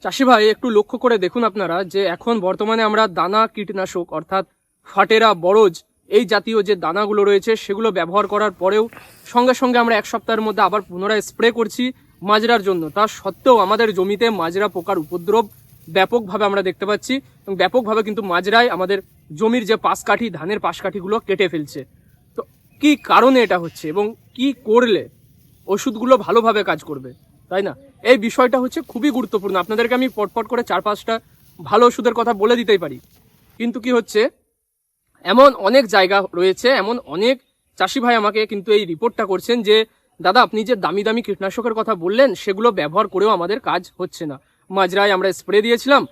চাষি ভাই একটু লক্ষ্য করে দেখুন আপনারা যে এখন বর্তমানে আমরা দানা কীটনাশক অর্থাৎ ফাটেরা বরজ এই জাতীয় যে দানাগুলো রয়েছে সেগুলো ব্যবহার করার পরেও সঙ্গে সঙ্গে আমরা এক সপ্তাহের মধ্যে আবার পুনরায় স্প্রে করছি মাজরার জন্য। তা সত্ত্বেও আমাদের জমিতে মাজরা পোকার উপদ্রব ব্যাপকভাবে আমরা দেখতে পাচ্ছি এবং ব্যাপকভাবে কিন্তু মাজরায় আমাদের জমির যে পাশকাঠি ধানের পাশকাঠিগুলো কেটে ফেলছে। তো কি কারণে এটা হচ্ছে এবং কি করলে ওষুধগুলো ভালোভাবে কাজ করবে, তাই না? এই বিষয়টা হচ্ছে খুবই গুরুত্বপূর্ণ। আপনাদেরকে আমি পটপট করে 4-5টা ভালো ওষুধের কথা বলে দিতেই পারি, কিন্তু কি হচ্ছে, এমন অনেক জায়গা রয়েছে, এমন অনেক চাষি ভাই আমাকে কিন্তু এই রিপোর্টটা করছেন যে দাদা আপনি যে দামি দামি কীটনাশকের কথা বললেন সেগুলো ব্যবহার করেও আমাদের কাজ হচ্ছে না। মাজরায় আমরা স্প্রে দিয়েছিলাম,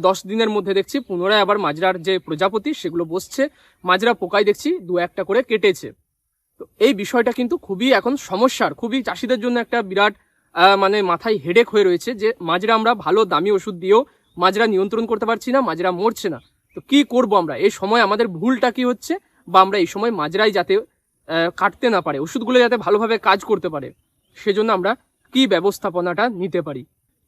10 দিনের মধ্যে দেখছি পুনরায় আবার মাজরার যে প্রজাপতি সেগুলো বসছে, মাজরা পোকায় দেখছি 2-1টা করে কেটেছে। তো এই বিষয়টা কিন্তু খুবই এখন সমস্যার, খুবই চাষিদের জন্য একটা বিরাট মানে মাথায় হেডেক হয়ে রয়েছে যে মাজরা আমরা ভালো দামি ওষুধ দিয়েও মাজরা নিয়ন্ত্রণ করতে পারছি না, মাজরা মরছে না। তো কি করব আমরা? এই সময় আমাদের ভুলটা কি হচ্ছে, বা আমরা এই সময় মাজরাই যাতে কাটতে না পারে, ওষুধগুলো যাতে ভালোভাবে কাজ করতে পারে, সেজন্য আমরা কি ব্যবস্থাপনাটা নিতে পারি,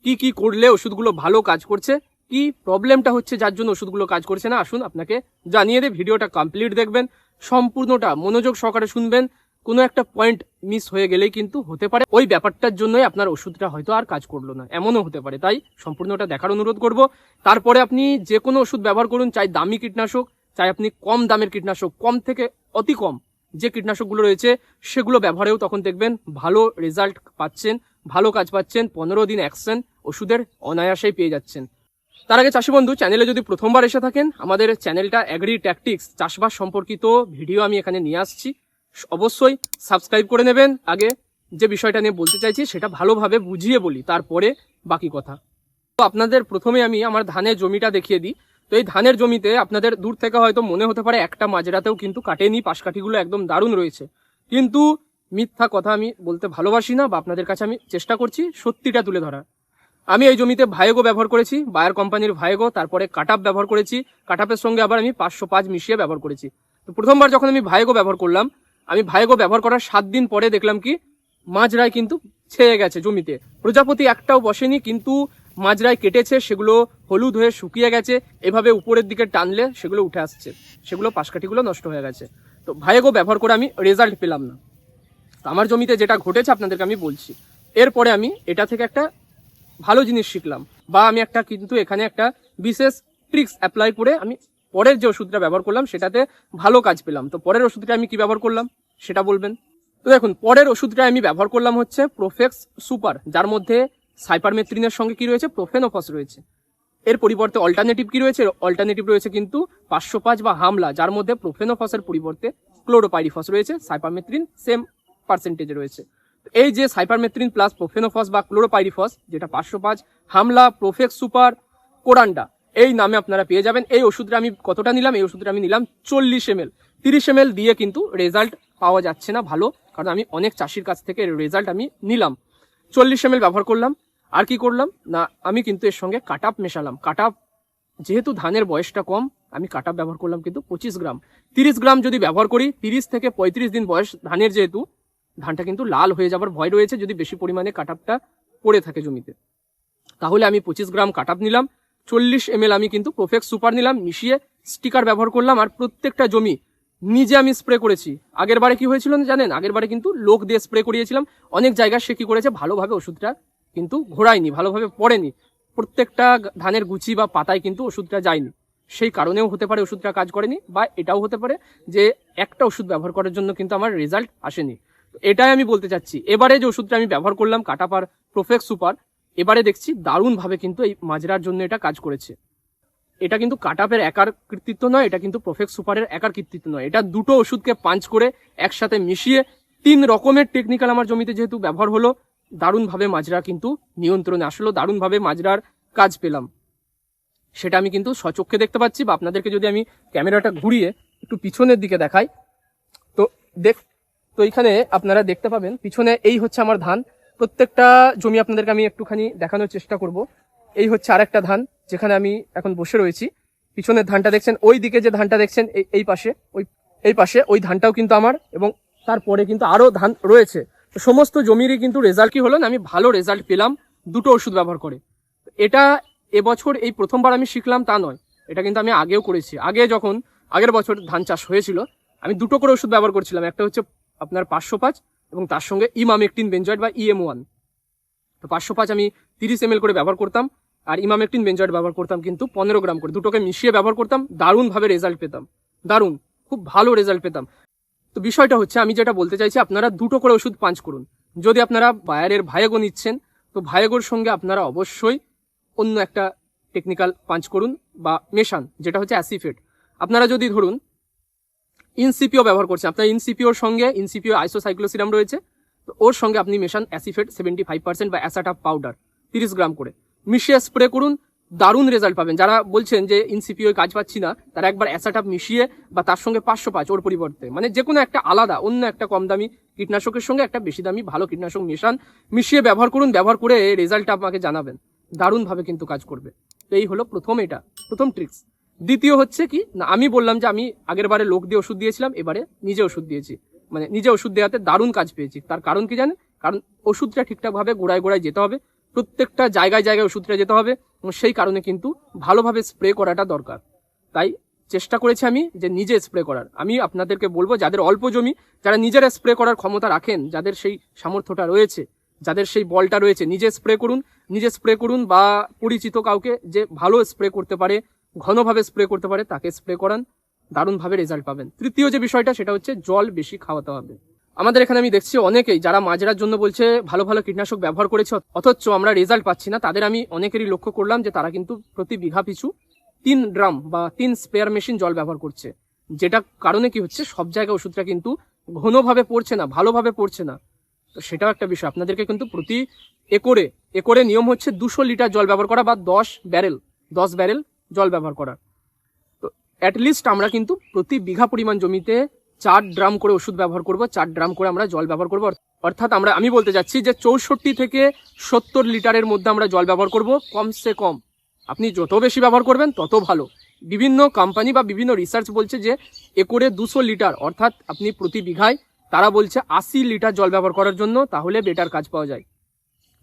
কি কি করলে ওষুধগুলো ভালো কাজ করছে, কি প্রবলেমটা হচ্ছে যার জন্য ওষুধগুলো কাজ করছে না, আসুন আপনাকে জানিয়ে দে। ভিডিওটা কমপ্লিট দেখবেন, সম্পূর্ণটা মনোযোগ সহকারে শুনবেন। কোনো একটা পয়েন্ট মিস হয়ে গেলেই কিন্তু হতে পারে ওই ব্যাপারটার জন্যই আপনার ওষুধটা হয়তো আর কাজ করলো না, এমনও হতে পারে। তাই সম্পূর্ণটা দেখার অনুরোধ করব। তারপরে আপনি যে কোনো ওষুধ ব্যবহার করুন, চাই দামি কীটনাশক, চাই আপনি কম দামের কীটনাশক, কম থেকে অতি কম যে কীটনাশকগুলো রয়েছে সেগুলো ব্যবহারেও তখন দেখবেন ভালো রেজাল্ট পাচ্ছেন, ভালো কাজ পাচ্ছেন। 15 দিন অ্যাকশন ওষুধের অনায়াসেই পেয়ে যাচ্ছেন। তার আগে চাষি বন্ধু, চ্যানেলে যদি প্রথমবার এসে থাকেন, আমাদের চ্যানেলটা অ্যাগ্রি ট্যাকটিক্স, চাষবাস সম্পর্কিত ভিডিও আমি এখানে নিয়ে আসছি, অবশ্যই সাবস্ক্রাইব করে নেবেন। আগে যে বিষয়টা নিয়ে বলতে চাইছি সেটা ভালোভাবে বুঝিয়ে বলি, তারপরে বাকি কথা। তো আপনাদের প্রথমে আমি আমার ধানের জমিটা দেখিয়ে দিই। তো এই ধানের জমিতে আপনাদের দূর থেকে হয়তো মনে হতে পারে একটা মাজরাতেও কিন্তু কাটেনি, পাশকাঠিগুলো একদম দারুণ রয়েছে, কিন্তু মিথ্যা কথা আমি বলতে ভালোবাসি না, বা আপনাদের কাছে আমি চেষ্টা করছি সত্যিটা তুলে ধরা। আমি এই জমিতে ভায়েগো ব্যবহার করেছি, বায়ার কোম্পানির ভায়েগো, তারপরে কাটাপ ব্যবহার করেছি, কাটাপের সঙ্গে আবার আমি 505 মিশিয়ে ব্যবহার করেছি। তো প্রথমবার যখন আমি ভায়েগো ব্যবহার করলাম, আমি ভায়েগো ব্যবহার করার 7 দিন পরে দেখলাম কি মাজরায় কিন্তু ছেয়ে গেছে জমিতে, প্রজাপতি একটাও বসেনি, কিন্তু মাজরায় কেটেছে, সেগুলো হলুদ হয়ে শুকিয়ে গেছে, এভাবে উপরের দিকে টানলে সেগুলো উঠে আসছে, সেগুলো পাশকাঠিগুলো নষ্ট হয়ে গেছে। তো ভায়েগো ব্যবহার করে আমি রেজাল্ট পেলাম না। তো আমার জমিতে যেটা ঘটেছে আপনাদেরকে আমি বলছি। এরপরে আমি এটা থেকে একটা ভালো জিনিস শিখলাম, বা আমি একটা কিন্তু এখানে একটা বিশেষ ট্রিক্স অ্যাপ্লাই করে আমি পরের যে ওষুধটা ব্যবহার করলাম সেটাতে ভালো কাজ পেলাম। তো পরের ওষুধটা আমি কি ব্যবহার করলাম সেটা বলবেন। তো দেখুন, পরের ওষুধটা আমি ব্যবহার করলাম হচ্ছে প্রোফেক্স সুপার, যার মধ্যে সাইপারমেথ্রিনের সঙ্গে কি রয়েছে, প্রোফেনোফস রয়েছে। এর পরিবর্তে অল্টারনেটিভ কি রয়েছে, অল্টারনেটিভ রয়েছে কিন্তু 505 বা হামলা, যার মধ্যে প্রোফেনোফসের পরিবর্তে ক্লোরোপাইরিফস রয়েছে, সাইপারমেথ্রিন সেম পার্সেন্টেজে রয়েছে। এই যে সাইপারমেথ্রিন প্লাস প্রোফেনোফস বা ক্লোরোপাইরিফস, যেটা 505, হামলা, প্রোফেক্স সুপার, কোরান্ডা এই নামে আপনারা পেয়ে যাবেন। এই ওষুধটা আমি কতটা নিলাম, এই ওষুধটা আমি নিলাম 40 ml। 30 ml দিয়ে কিন্তু রেজাল্ট পাওয়া যাচ্ছে না ভালো, কারণ আমি অনেক চাষির কাছ থেকে রেজাল্ট আমি নিলাম। 40 ml ব্যবহার করলাম। আর কি করলাম না, আমি কিন্তু এর সঙ্গে কাটাপ মেশালাম। কাটাপ যেহেতু ধানের বয়সটা কম, আমি কাটাপ ব্যবহার করলাম কিন্তু 25 গ্রাম। 30 গ্রাম যদি ব্যবহার করি, 30 থেকে 35 দিন বয়স ধানের, যেহেতু ধানটা কিন্তু লাল হয়ে যাবার ভয় রয়েছে যদি বেশি পরিমাণে কাটাপটা পড়ে থাকে জমিতে। তাহলে আমি 25 গ্রাম কাটাপ নিলাম, 40 ml আমি কিন্তু প্রোফেক্স সুপার নিলাম, মিশিয়ে স্টিকার ব্যবহার করলাম। আর প্রত্যেকটা জমি নিজে আমি স্প্রে করেছি। আগের বারে কি হয়েছিল জানেন, আগের বারে কিন্তু লোক দিয়ে স্প্রে করিয়েছিলাম। অনেক জায়গায় সে কি করেছে, ভালোভাবে ওষুধটা কিন্তু ঘোরায়নি, ভালোভাবে পড়েনি, প্রত্যেকটা ধানের গুচি বা পাতায় কিন্তু ওষুধটা যায়নি। সেই কারণেও হতে পারে ওষুধটা কাজ করেনি, বা এটাও হতে পারে যে একটা ওষুধ ব্যবহার করার জন্য কিন্তু আমার রেজাল্ট আসেনি। এটাই আমি বলতে চাচ্ছি। এবারে যে ওষুধটা আমি ব্যবহার করলাম কাটাপ আর প্রোফেক্স সুপার, এবারে দেখছি দারুণভাবে কিন্তু এই মাজরার জন্য এটা কাজ করেছে। এটা কিন্তু কাটাপের একার কৃতিত্ব নয়, এটা কিন্তু প্রোফেক্স সুপারের একার কৃতিত্ব নয়, এটা দুটো ওষুধকে পাঞ্চ করে একসাথে মিশিয়ে 3 রকমের টেকনিক্যাল আমার জমিতে যেহেতু ব্যবহার হলো, দারুণভাবে মাজরা কিন্তু নিয়ন্ত্রণে আসলো, দারুণভাবে মাজরার কাজ পেলাম। সেটা আমি কিন্তু সচক্ষে দেখতে পাচ্ছি, বা আপনাদেরকে যদি আমি ক্যামেরাটা ঘুরিয়ে একটু পিছনের দিকে দেখাই, তো এখানে আপনারা দেখতে পাবেন পিছনে এই হচ্ছে আমার ধান। প্রত্যেকটা জমি আপনাদেরকে আমি একটুখানি দেখানোর চেষ্টা করব। এই হচ্ছে আরেকটা ধান যেখানে আমি এখন বসে রয়েছি। পিছনের ধানটা দেখছেন, ওই দিকে যে ধানটা দেখছেন এই পাশে ওই ধানটাও কিন্তু আমার, এবং তারপরে কিন্তু আরো ধান রয়েছে। তো সমস্ত জমিরই কিন্তু রেজাল্ট কি হলো না, আমি ভালো রেজাল্ট পেলাম দুটো ওষুধ ব্যবহার করে। এটা এবছর এই প্রথমবার আমি শিখলাম তা নয়, এটা কিন্তু আমি আগেও করেছি। যখন আগের বছর ধান চাষ হয়েছিল আমি দুটো করে ওষুধ ব্যবহার করছিলাম, একটা হচ্ছে আপনার 505 এবং তার সঙ্গে ইমামেকটিন বেঞ্জয়েড বা EM1। তো 505 আমি 30 ml করে ব্যবহার করতাম, আর ইমামেকটিন বেঞ্জয়েড ব্যবহার করতাম কিন্তু 15 গ্রাম করে, দুটোকে মিশিয়ে ব্যবহার করতাম। দারুণভাবে রেজাল্ট পেতাম, দারুণ, খুব ভালো রেজাল্ট পেতাম। তো বিষয়টা হচ্ছে আমি যেটা বলতে চাইছি, আপনারা দুটো করে ওষুধ পাঞ্চ করুন। যদি আপনারা বায়ারের ভায়াগো নিচ্ছেন তো ভায়াগোর সঙ্গে আপনারা অবশ্যই অন্য একটা টেকনিক্যাল পাঞ্চ করুন বা মেশান, যেটা হচ্ছে অ্যাসিফেট। আপনারা যদি ধরুন ইনসিপিও ব্যবহার করছেন, আপনার ইনসিপিওর সঙ্গে ইনসিপিও আইসোসাইক্লোসিরাম রয়েছে, তো ওর সঙ্গে আপনি মেশান অ্যাসিফেট 75% বা অ্যাসাটাপ পাউডার 30 গ্রাম করে মিশিয়ে স্প্রে করুন, দারুণ রেজাল্ট পাবেন। যারা বলছেন যে ইনসিপিও কাজ পাচ্ছি না, তারা একবার অ্যাসাটাপ মিশিয়ে বা তার সঙ্গে 505 ওর পরিবর্তে, মানে যে কোনো একটা আলাদা অন্য একটা কম দামি কীটনাশকের সঙ্গে একটা বেশি দামি ভালো কীটনাশক মিশিয়ে ব্যবহার করুন। ব্যবহার করে রেজাল্টটা আমাকে জানাবেন, দারুণভাবে কিন্তু কাজ করবে। তো এই হলো প্রথম ট্রিক্স। দ্বিতীয় হচ্ছে কি না, আমি বললাম যে আমি আগের বারে লোক দিয়ে ওষুধ দিয়েছিলাম, এবারে নিজে ওষুধ দিয়েছি, মানে নিজে ওষুধ দেওয়াতে দারুণ কাজ পেয়েছি। তার কারণ কি জানেন? কারণ ওষুধটা ঠিকঠাকভাবে গোড়ায় যেতে হবে, প্রত্যেকটা জায়গায় ওষুধটা যেতে হবে, এবং সেই কারণে কিন্তু ভালোভাবে স্প্রে করাটা দরকার। তাই চেষ্টা করেছি আমি যে নিজে স্প্রে করার। আমি আপনাদেরকে বলবো, যাদের অল্প জমি, যারা নিজেরা স্প্রে করার ক্ষমতা রাখেন, যাদের সেই সামর্থ্যটা রয়েছে, যাদের সেই বলটা রয়েছে, নিজে স্প্রে করুন বা পরিচিত কাউকে যে ভালো স্প্রে করতে পারে, ঘনভাবে স্প্রে করতে পারে, তাকে স্প্রে করান, দারুণভাবে রেজাল্ট পাবেন। তৃতীয় যে বিষয়টা সেটা হচ্ছে জল বেশি খাওয়াতে হবে। আমাদের এখানে আমি দেখছি অনেকেই যারা মাজরার জন্য বলছে ভালো ভালো কীটনাশক ব্যবহার করেছে, অথচ আমরা রেজাল্ট পাচ্ছি না, তাদের আমি অনেকেরই লক্ষ্য করলাম যে তারা কিন্তু প্রতি বিঘা পিছু 3 ড্রাম বা 3 স্পেয়ার মেশিন জল ব্যবহার করছে, যেটা কারণে কি হচ্ছে, সব জায়গায় ওষুধটা কিন্তু ঘনভাবে পড়ছে না, ভালোভাবে পড়ছে না। তো সেটাও একটা বিষয়। আপনাদেরকে কিন্তু প্রতি একরে নিয়ম হচ্ছে 200 লিটার জল ব্যবহার করা বা 10 ব্যারেল জল ব্যবহার করা। তো অ্যাটলিস্ট আমরা কিন্তু প্রতি বিঘা পরিমাণ জমিতে 4 ড্রাম করে ওষুধ ব্যবহার করব, 4 ড্রাম করে আমরা জল ব্যবহার করব। অর্থাৎ আমি বলতে চাচ্ছি যে 64 থেকে 70 লিটারের মধ্যে আমরা জল ব্যবহার করব কমসে কম। আপনি যত বেশি ব্যবহার করবেন তত ভালো। বিভিন্ন কোম্পানি বা বিভিন্ন রিসার্চ বলছে যে একরে 200 লিটার, অর্থাৎ আপনি প্রতি বিঘায় তারা বলছে 80 লিটার জল ব্যবহার করার জন্য, তাহলে বেটার কাজ পাওয়া যায়।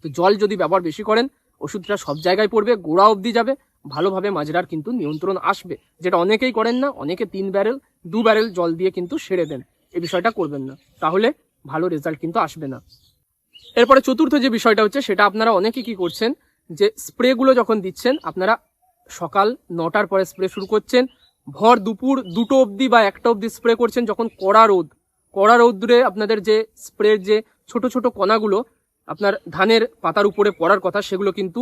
তো জল যদি ব্যবহার বেশি করেন, ওষুধটা সব জায়গায় পড়বে, গোড়া অবধি যাবে, ভালোভাবে মাজরার কিন্তু নিয়ন্ত্রণ আসবে, যেটা অনেকেই করেন না। অনেকে 3 ব্যারেল 2 ব্যারেল জল দিয়ে কিন্তু সেরে দেন, এই বিষয়টা করবেন না, তাহলে ভালো রেজাল্ট কিন্তু আসবে না। এরপরে চতুর্থ যে বিষয়টা হচ্ছে, সেটা আপনারা অনেকে কি করছেন, যে স্প্রেগুলো যখন দিচ্ছেন, আপনারা সকাল 9টার পরে স্প্রে শুরু করছেন, ভর দুপুর 2টো অবধি বা 1টা অবধি স্প্রে করছেন, যখন কড়া রোদ্রে আপনাদের যে স্প্রের যে ছোট ছোট কণাগুলো আপনার ধানের পাতার উপরে পড়ার কথা, সেগুলো কিন্তু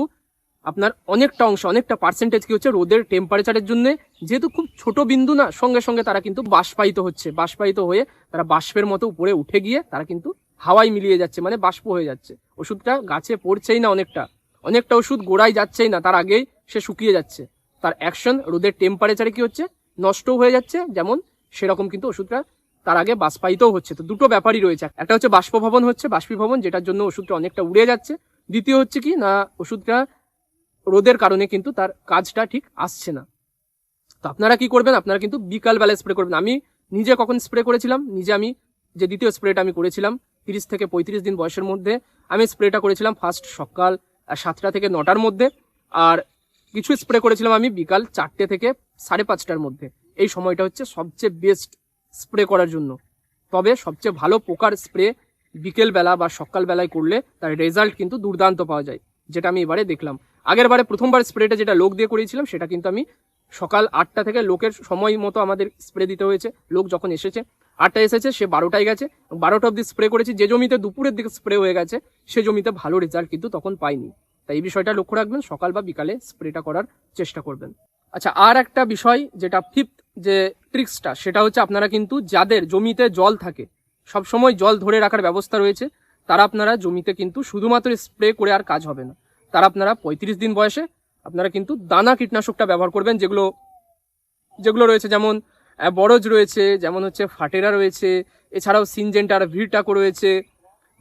আপনার অনেকটা অংশ, অনেকটা পার্সেন্টেজ কি হচ্ছে, রোদের টেম্পারেচারের জন্য, যেহেতু খুব ছোট বিন্দু না, সঙ্গে সঙ্গে তারা কিন্তু বাষ্পায়িত হয়ে তারা বাষ্পের মতো উপরে উঠে গিয়ে তারা কিন্তু হাওয়ায় মিলিয়ে যাচ্ছে, মানে বাষ্প হয়ে যাচ্ছে। ওষুধটা গাছে পড়ছেই না, অনেকটা ওষুধ গোড়ায় যাচ্ছেই না, তার আগেই সে শুকিয়ে যাচ্ছে। তার অ্যাকশন রোদের টেম্পারেচারে কি হচ্ছে, নষ্ট হয়ে যাচ্ছে, যেমন সেরকম কিন্তু ওষুধটা তার আগে বাষ্পায়িতও হচ্ছে। তো দুটো ব্যাপারই রয়েছে, একটা হচ্ছে বাষ্পীভবন, যেটার জন্য ওষুধটা অনেকটা উড়ে যাচ্ছে। দ্বিতীয় হচ্ছে কি না, ওষুধটা রোদের কারণে কিন্তু তার কাজটা ঠিক আসছে না। তো আপনারা কি করবেন, আপনারা কিন্তু বিকালবেলা স্প্রে করবেন। আমি নিজে কখন স্প্রে করেছিলাম, আমি যে দ্বিতীয় স্প্রেটা আমি করেছিলাম 30 থেকে 35 দিন বয়সের মধ্যে, আমি স্প্রেটা করেছিলাম ফার্স্ট সকাল 7টা থেকে 9টার মধ্যে, আর কিছু স্প্রে করেছিলাম আমি বিকাল 4টে থেকে 5:30টার মধ্যে। এই সময়টা হচ্ছে সবচেয়ে বেস্ট স্প্রে করার জন্য। তবে সবচেয়ে ভালো পোকার স্প্রে বিকেলবেলা বা সকালবেলায় করলে তার রেজাল্ট কিন্তু দুর্দান্ত পাওয়া যায়, যেটা আমি এবারে দেখলাম। আগের বারে প্রথমবার স্প্রেটা যেটা লোক দিয়ে করেছিলাম, সেটা কিন্তু আমি সকাল 8টা থেকে, লোকের সময় মতো আমাদের স্প্রে দিতে হয়েছে। লোক যখন এসেছে 8টায় এসেছে, সে 12টায় গেছে, 12টা অব্দি স্প্রে করেছি। যে জমিতে দুপুরের দিকে স্প্রে হয়ে গেছে, সে জমিতে ভালো রেজাল্ট কিন্তু তখন পাইনি। তাই এই বিষয়টা লক্ষ্য রাখবেন, সকাল বা বিকালে স্প্রেটা করার চেষ্টা করবেন। আচ্ছা, আর একটা বিষয় যেটা ফিফথ যে ট্রিক্সটা, সেটা হচ্ছে আপনারা কিন্তু যাদের জমিতে জল থাকে, সবসময় জল ধরে রাখার ব্যবস্থা রয়েছে, তারা আপনারা জমিতে কিন্তু শুধুমাত্র স্প্রে করে আর কাজ হবে না। তারা আপনারা 35 দিন বয়সে আপনারা কিন্তু দানা কীটনাশকটা ব্যবহার করবেন, যেগুলো রয়েছে, যেমন বরজ রয়েছে, যেমন হচ্ছে ফাটেরা রয়েছে, এছাড়াও সিনজেন্টার ভিরটাকো রয়েছে,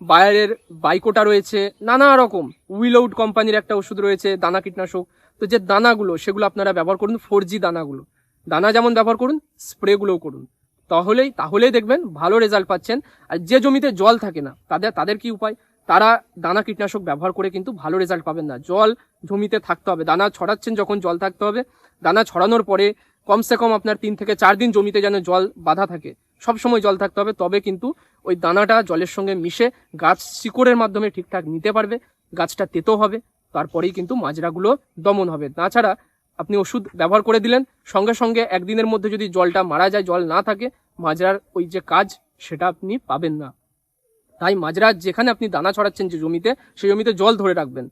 বায়ারের বাইকোটা রয়েছে, নানা রকম উইলআউট কোম্পানির একটা ওষুধ রয়েছে দানা কীটনাশক। তো যে দানাগুলো, সেগুলো আপনারা ব্যবহার করুন, 4G দানা যেমন ব্যবহার করুন, স্প্রেগুলোও করুন, তাহলেই দেখবেন ভালো রেজাল্ট পাচ্ছেন। আর যে জমিতে জল থাকে না, তাদের কি উপায়, তারা দানা কীটনাশক ব্যবহার করে কিন্তু ভালো রেজাল্ট পাবেন না। জল জমিতে থাকতে হবে, দানা ছড়াচ্ছেন যখন জল থাকতে হবে, দানা ছড়ানোর পরে কমসে কম আপনার 3 থেকে 4 দিন জমিতে যেন জল বাঁধা থাকে, সবসময় জল থাকতে হবে, তবে কিন্তু ওই দানাটা জলের সঙ্গে মিশে গাছ শিকড়ের মাধ্যমে ঠিকঠাক নিতে পারবে, গাছটা তেতো হবে, তারপরেই কিন্তু মাজরাগুলো দমন হবে। তাছাড়া আপনি ওষুধ ব্যবহার করে দিলেন, সঙ্গে সঙ্গে একদিনের মধ্যে যদি জলটা মারা যায়, জল না থাকে, মাজরার ওই যে কাজ সেটা আপনি পাবেন না। তাই মাজরা যেখানে আপনি দানা ছড়াচ্ছেন যে জমিতে, সেই জমিতে জল ধরে রাখবেন,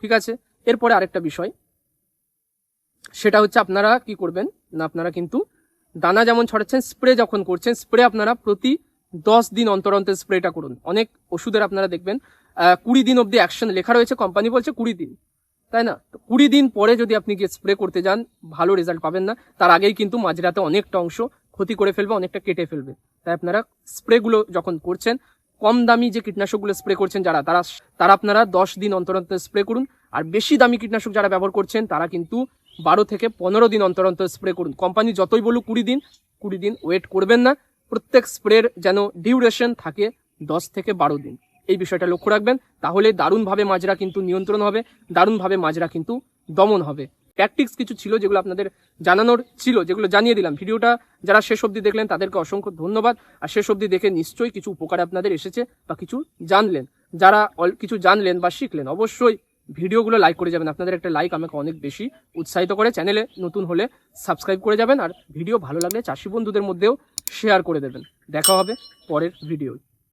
ঠিক আছে। এরপরে আরেকটা বিষয়, সেটা হচ্ছে আপনারা কি করবেন না, আপনারা কিন্তু দানা যেমন ছড়াচ্ছেন, স্প্রে যখন করছেন, স্প্রে আপনারা প্রতি 10 দিন অন্তর অন্তর স্প্রেটা করুন। অনেক ওষুধের আপনারা দেখবেন 20 দিন অব্দি অ্যাকশন লেখা রয়েছে, কোম্পানি বলছে 20 দিন, তাই না? 20 দিন পরে যদি আপনি গিয়ে স্প্রে করতে যান, ভালো রেজাল্ট পাবেন না। তার আগেই কিন্তু মাজরাতে অনেকটা অংশ ক্ষতি করে ফেলবে, অনেকটা কেটে ফেলবে। তাই আপনারা স্প্রেগুলো যখন করছেন, কম দামি যে কীটনাশকগুলো স্প্রে করছেন তারা আপনারা 10 দিন অন্তর অন্তর স্প্রে করুন। আর বেশি দামি কীটনাশক যারা ব্যবহার করছেন, তারা কিন্তু 12 থেকে 15 দিন অন্তর অন্তর স্প্রে করুন। কোম্পানি যতই বলুক 20 দিন ওয়েট করবেন না। প্রত্যেক স্প্রের যেন ডিউরেশন থাকে 10 থেকে 12 দিন। এই বিষয়টা লক্ষ্য রাখবেন, তাহলে দারুণভাবে মাজরা কিন্তু নিয়ন্ত্রণ হবে, দারুণভাবে মাজরা কিন্তু দমন হবে। ট্যাকটিক্স কিছু ছিল যেগুলো আপনাদের জানানোর ছিল, যেগুলো জানিয়ে দিলাম। ভিডিওটা যারা শেষ অবধি দেখলেন তাদেরকে অসংখ্য ধন্যবাদ। আর শেষ অবধি দেখে নিশ্চয়ই কিছু উপকার আপনাদের এসেছে বা কিছু জানলেন। যারা কিছু জানলেন বা শিখলেন, অবশ্যই ভিডিওগুলো লাইক করে যাবেন। আপনাদের একটা লাইক আমাকে অনেক বেশি উৎসাহিত করে। চ্যানেলে নতুন হলে সাবস্ক্রাইব করে যাবেন, আর ভিডিও ভালো লাগলে চাষি বন্ধুদের মধ্যেও শেয়ার করে দেবেন। দেখা হবে পরের ভিডিও।